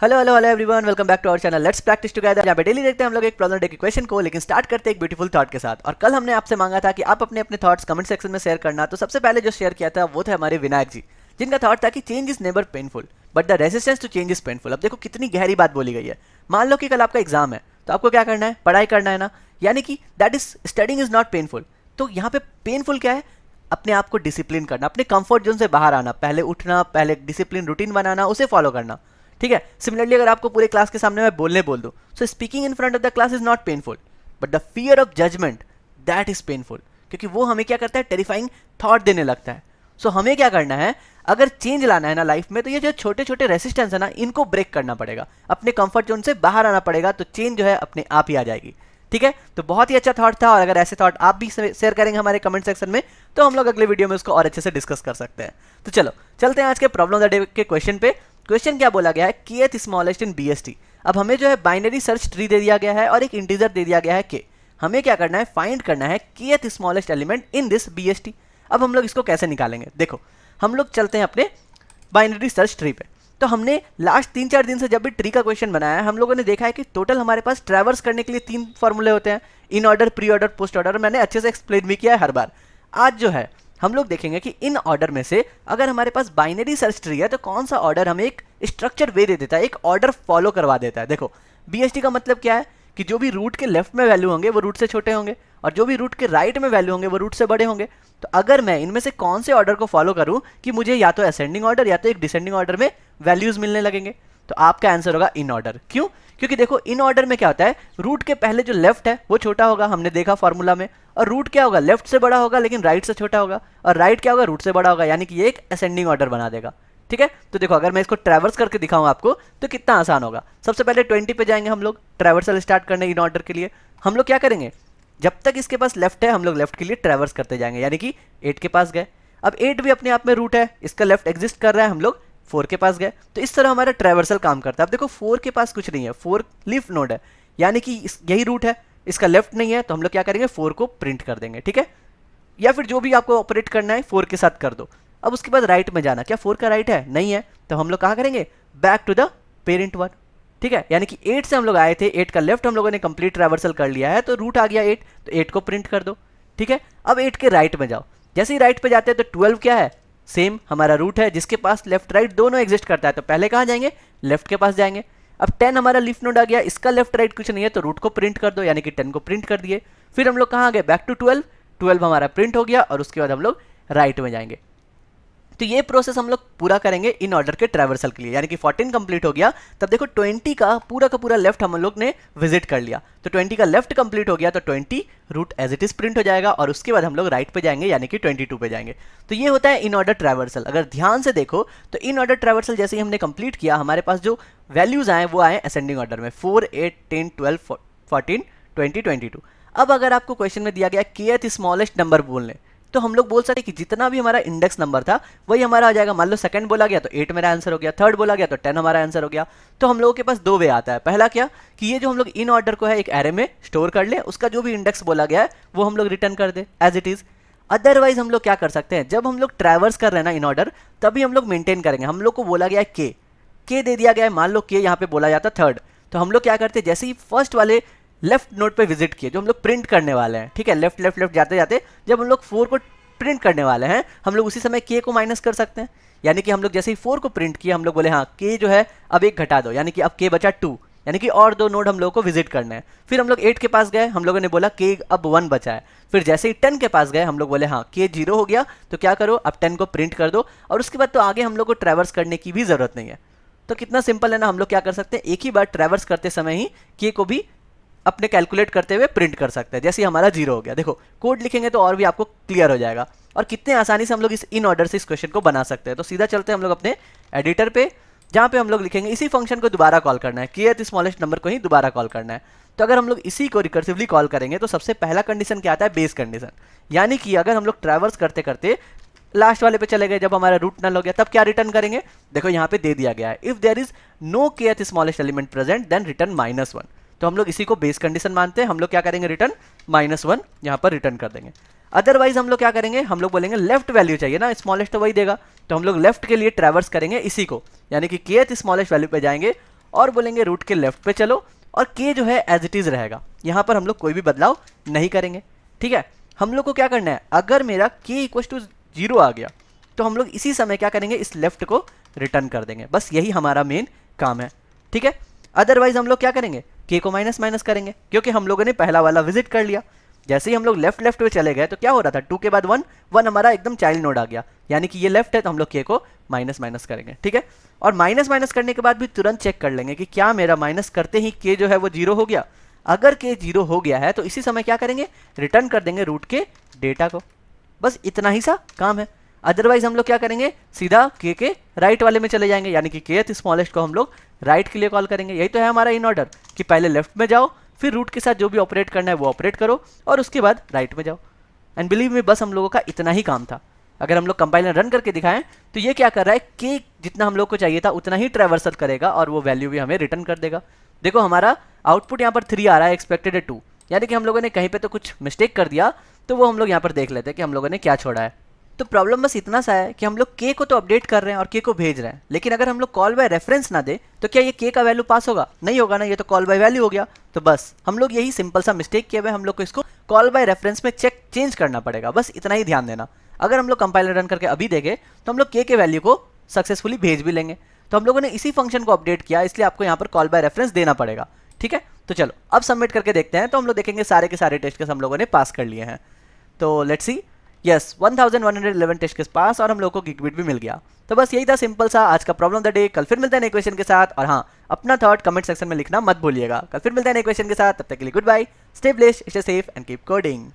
Hello hello hello everyone, welcome back to our channel let's practise together. यहाँ पे daily देखते हैं हम लोग एक प्रॉब्लम डे के क्वेश्चन को, लेकिन स्टार्ट करते हैं एक ब्यूटीफुल थॉट के साथ। और कल हमने आपसे मांगा था कि आप अपने अपने थॉट्स कमेंट सेक्शन में शेयर करना। तो सबसे पहले जो शेयर किया था वो थे हमारे विनायक जी, जिनका थॉट था कि change is never painful but the resistance to change is painful. अब देखो कितनी गहरी बात बोली गई है। मान लो कि कल आपका एग्जाम है, तो आपको क्या करना है, पढ़ाई करना है ना, यानी कि that is studying is not painful. तो यहाँ पे पेनफुल क्या है, अपने आप को डिसिप्लिन करना, अपने कंफर्ट जोन से बाहर आना, पहले उठना, पहले डिसिप्लिन रूटीन बनाना, उसे फॉलो करना। ठीक है। सिमिलरली अगर आपको पूरे क्लास के सामने मैं बोलने बोल दूं, so speaking in front of the class is not painful but the fear of judgement that is painful, क्योंकि वो हमें क्या करता है, टेरिफाइंग थॉट देने लगता है। सो हमें क्या करना है, अगर चेंज लाना है ना लाइफ में, तो ये जो छोटे छोटे रेसिस्टेंस है ना, इनको ब्रेक करना पड़ेगा, अपने कंफर्ट जोन से बाहर आना पड़ेगा, तो चेंज जो है अपने आप ही आ जाएगी। ठीक है। तो बहुत ही अच्छा थॉट था, और अगर ऐसे थॉट आप भी शेयर करेंगे हमारे कमेंट सेक्शन में, तो हम लोग अगले वीडियो में उसको और अच्छे से डिस्कस कर सकते हैं। तो चलो चलते हैं आज के प्रॉब्लम ऑफ द डे के क्वेश्चन पे। क्वेश्चन क्या बोला गया है, kth स्मॉलेस्ट इन बीएसटी। अब हमें जो है बाइनरी सर्च ट्री दे दिया गया है और एक इंटीजर दे दिया गया है k। हमें क्या करना है, फाइंड करना है kth smallest element in this BST. अब हम लोग इसको कैसे निकालेंगे, देखो हम लोग चलते हैं अपने बाइनरी सर्च ट्री पे। तो हमने लास्ट 3-4 दिन से जब भी ट्री का क्वेश्चन बनाया है, हम लोगों ने देखा है कि टोटल हमारे पास ट्रैवर्स करने के लिए 3 फॉर्मूले होते हैं, in order, pre order, post order. मैंने अच्छे से एक्सप्लेन भी किया है हर बार। आज जो है हम लोग देखेंगे कि इन ऑर्डर में से अगर हमारे पास बाइनरी सर्च ट्री है, तो कौन सा ऑर्डर हमें एक स्ट्रक्चर वे दे देता है, एक ऑर्डर फॉलो करवा देता है। देखो बीएसटी का मतलब क्या है कि जो भी रूट के लेफ्ट में वैल्यू होंगे वो रूट से छोटे होंगे, और जो भी रूट के राइट में वैल्यू होंगे वो रूट से बड़े होंगे। तो अगर मैं इनमें से कौन से ऑर्डर को फॉलो करूं कि मुझे या तो असेंडिंग ऑर्डर या तो एक डिसेंडिंग ऑर्डर में वैल्यूज मिलने लगेंगे, तो आपका आंसर होगा इन ऑर्डर। क्यों? क्योंकि देखो इन ऑर्डर में क्या होता है, रूट के पहले जो लेफ्ट है वो छोटा होगा, हमने देखा फॉर्मूला में, और रूट क्या होगा, लेफ्ट से बड़ा होगा लेकिन राइट से छोटा होगा, और राइट क्या होगा, रूट से बड़ा होगा, यानी कि ये एक असेंडिंग ऑर्डर बना देगा। ठीक है। तो देखो अगर मैं इसको ट्रैवर्स करके दिखाऊं आपको, तो कितना आसान होगा। सबसे पहले 20 पे जाएंगे हम लोग ट्रैवर्सल स्टार्ट करने इन ऑर्डर के लिए। हम लोग क्या करेंगे, जब तक इसके पास लेफ्ट है हम लोग लेफ्ट के लिए ट्रैवर्स करते जाएंगे, यानी कि 8 के पास गए। अब 8 भी अपने आप में रूट है, इसका लेफ्ट एग्जिस्ट कर रहा है, हम लोग 4 के पास गए। तो इस तरह हमारा ट्रैवर्सल काम करता है। अब देखो 4 के पास कुछ नहीं है, 4 लीफ नोड है, यानी कि यही रूट है, इसका लेफ्ट नहीं है, तो हम लोग क्या करेंगे, 4 को प्रिंट कर देंगे। ठीक है। या फिर जो भी आपको ऑपरेट करना है 4 के साथ कर दो। अब उसके बाद राइट में जाना, क्या 4 का राइट है, नहीं है, तो हम लोग कहाँ करेंगे, back to the parent one. ठीक है। यानी कि 8 से हम लोग आए थे, 8 का लेफ्ट हम लोगों ने कंप्लीट ट्रैवर्सल कर लिया है, तो रूट आ गया 8, तो 8 को प्रिंट कर दो। ठीक है। अब 8 के राइट में जाओ, जैसे ही राइट पे जाते हैं तो 12 क्या है, सेम हमारा रूट है, जिसके पास लेफ्ट राइट दोनों एग्जिस्ट करता है, तो पहले कहाँ जाएंगे, लेफ्ट के पास जाएंगे। अब 10 हमारा लीफ नोड आ गया, इसका लेफ्ट राइट कुछ नहीं है, तो रूट को प्रिंट कर दो, यानी कि 10 को प्रिंट कर दिए। फिर हम लोग कहाँ गए, बैक टू 12, 12 हमारा प्रिंट हो गया, और उसके बाद हम लोग राइट में जाएंगे। तो ये प्रोसेस हम लोग पूरा करेंगे इन ऑर्डर के ट्रैवर्सल के लिए, यानी कि 14 कंप्लीट हो गया। तब देखो 20 का पूरा लेफ्ट हम लोग ने विजिट कर लिया, तो 20 का लेफ्ट कंप्लीट हो गया, तो 20 root as it is print हो जाएगा, और उसके बाद हम लोग राइट पे जाएंगे, यानी कि 22 पे जाएंगे। तो ये होता है इन ऑर्डर ट्रैवर्सल। अगर ध्यान से देखो तो इन ऑर्डर ट्रैवर्सल जैसे ही हमने कंप्लीट किया, हमारे पास जो वैल्यूज आए वो आए असेंडिंग ऑर्डर में, 4, 8, 10, 12, 14, 20, 22। अब अगर आपको क्वेश्चन में दिया गया kth स्मॉलेस्ट नंबर बोलने, तो हम लोग बोल सकते हैं कि जितना भी हमारा इंडेक्स नंबर था वही हमारा आ जाएगा। मान लो सेकंड बोला गया तो 8 मेरा आंसर हो गया, थर्ड बोला गया तो 10 हमारा आंसर हो गया। तो हम लोगों के पास 2 वे आता है। पहला क्या कि ये जो हम लोग इन ऑर्डर को है एक एरे में स्टोर कर ले, उसका जो भी इंडेक्स बोला गया है वो हम लोग रिटर्न कर दे एज इट इज। अदरवाइज हम लोग क्या कर सकते हैं, जब हम लोग ट्रैवर्स कर रहे हैं ना इन ऑर्डर, तभी हम लोग मेंटेन करेंगे। हम लोग को बोला गया है के दे दिया गया है, मान लो के यहाँ पे बोला जाता थर्ड, तो हम लोग क्या करते हैं, जैसे ही फर्स्ट वाले लेफ्ट नोड पे विजिट किए जो हम लोग प्रिंट करने वाले हैं, ठीक है, लेफ्ट लेफ्ट लेफ्ट जाते जाते जब हम लोग 4 को प्रिंट करने वाले हैं, हम लोग उसी समय के को माइनस कर सकते हैं। यानी कि हम लोग जैसे ही 4 को प्रिंट किया, हम लोग बोले हाँ के जो है अब 1 घटा दो, यानी कि अब के बचा 2, यानी कि और 2 नोड हम लोगों को विजिट करने हैं। फिर हम लोग 8 के पास गए, हम लोगों ने बोला के अब 1 बचा है। फिर जैसे ही 10 के पास गए, हम लोग बोले हाँ के 0 हो गया, तो क्या करो, अब 10 को प्रिंट कर दो, और उसके बाद तो आगे हम लोग को ट्रैवर्स करने की भी जरूरत नहीं है। तो कितना सिंपल है ना, हम लोग क्या कर सकते हैं, एक ही बार ट्रैवर्स करते समय ही के को भी अपने कैलकुलेट करते हुए प्रिंट कर सकते हैं। जैसे ही हमारा 0 हो गया, देखो कोड लिखेंगे तो और भी आपको क्लियर हो जाएगा, और कितने आसानी से हम लोग इस इन ऑर्डर से इस क्वेश्चन को बना सकते हैं। तो सीधा चलते हैं हम लोग अपने एडिटर पे, जहाँ पे हम लोग लिखेंगे इसी फंक्शन को दोबारा कॉल करना है, kth स्मॉलेस्ट नंबर को ही दोबारा कॉल करना है। तो अगर हम लोग इसी को रिकर्सिवली कॉल करेंगे, तो सबसे पहला कंडीशन क्या आता है, बेस कंडीशन। यानी कि अगर हम लोग ट्रैवर्स करते करते लास्ट वाले पे चले गए, जब हमारा रूट नल हो गया, तब क्या रिटर्न करेंगे, देखो यहाँ पे दे दिया गया है, if there is no kth smallest element present then return -1। तो हम लोग इसी को बेस कंडीशन मानते हैं, हम लोग क्या करेंगे, रिटर्न -1 यहाँ पर रिटर्न कर देंगे। अदरवाइज हम लोग क्या करेंगे, हम लोग बोलेंगे लेफ्ट वैल्यू चाहिए ना, स्मॉलेस्ट तो वही देगा, तो हम लोग लेफ्ट के लिए ट्रैवर्स करेंगे इसी को, यानी कि kth स्मॉलेस्ट वैल्यू पे जाएंगे और बोलेंगे रूट के लेफ्ट पे चलो, और के जो है एज इट इज़ रहेगा, यहाँ पर हम लोग कोई भी बदलाव नहीं करेंगे। ठीक है, हम लोग को क्या करना है, अगर मेरा के इक्वल टू 0 आ गया तो हम लोग इसी समय क्या करेंगे, इस लेफ्ट को रिटर्न कर देंगे, बस यही हमारा मेन काम है। ठीक है, अदरवाइज हम लोग क्या करेंगे, के को माइनस माइनस करेंगे, क्योंकि हम लोगों ने पहला वाला विजिट कर लिया। जैसे ही हम लोग लेफ्ट लेफ्ट पे चले गए तो क्या हो रहा था, 2 के बाद 1, 1 हमारा एकदम चाइल्ड नोड आ गया, यानी कि ये लेफ्ट है तो हम लोग के को माइनस माइनस करेंगे। ठीक है, और माइनस माइनस करने के बाद भी तुरंत चेक कर लेंगे कि क्या मेरा माइनस करते ही के जो है वो 0 हो गया। अगर के 0 हो गया है तो इसी समय क्या करेंगे, रिटर्न कर देंगे रूट के डेटा को, बस इतना ही सा काम है। अदरवाइज हम लोग क्या करेंगे, सीधा के राइट वाले में चले जाएंगे, यानी कि के स्मॉलेस्ट को हम लोग राइट के लिए कॉल करेंगे। यही तो है हमारा इन ऑर्डर कि पहले लेफ्ट में जाओ, फिर रूट के साथ जो भी ऑपरेट करना है वो ऑपरेट करो, और उसके बाद राइट में जाओ। एंड बिलीव में बस हम लोगों का इतना ही काम था। अगर हम लोग कंपाइलर रन करके दिखाएं तो ये क्या कर रहा है, के जितना हम लोग को चाहिए था उतना ही ट्रैवर्सल करेगा और वो वैल्यू भी हमें रिटर्न कर देगा। देखो हमारा आउटपुट यहाँ पर 3 आ रहा है, एक्सपेक्टेड है 2, यानी कि हम लोगों ने कहीं पे तो कुछ मिस्टेक कर दिया, तो वो हम लोग यहाँ पर देख लेते हैं कि हम लोगों ने क्या छोड़ा है। तो प्रॉब्लम बस इतना सा है कि हम लोग के को तो अपडेट कर रहे हैं और के को भेज रहे हैं, लेकिन अगर हम लोग कॉल बाय रेफरेंस ना दे तो क्या ये के का वैल्यू पास होगा, नहीं होगा ना, ये तो कॉल बाय वैल्यू हो गया। तो बस हम लोग यही सिंपल सा मिस्टेक किया हुआ है, हम लोग को इसको कॉल बाय रेफरेंस में चेंज करना पड़ेगा, बस इतना ही ध्यान देना। अगर हम लोग कंपाइलर रन करके अभी देखें तो हम लोग के वैल्यू को सक्सेसफुली भेज भी लेंगे। तो हम लोगों ने इसी फंक्शन को अपडेट किया, इसलिए आपको यहाँ पर कॉल बाय रेफरेंस देना पड़ेगा। ठीक है, तो चलो अब सबमिट करके देखते हैं, तो हम लोग देखेंगे सारे के सारे टेस्ट केस हम लोगों ने पास कर लिए हैं। तो let's see, yes 1111 test case pass, और हम लोग को गिगबिट भी मिल गया। तो बस यही था सिंपल सा आज का प्रॉब्लम द डे। कल फिर मिलते हैं नए क्वेश्चन के साथ, और हाँ, अपना थॉट कमेंट सेक्शन में लिखना मत भूलिएगा। कल फिर मिलते हैं नए क्वेश्चन के साथ, तब तक के लिए good bye, stay blessed, stay safe and keep coding.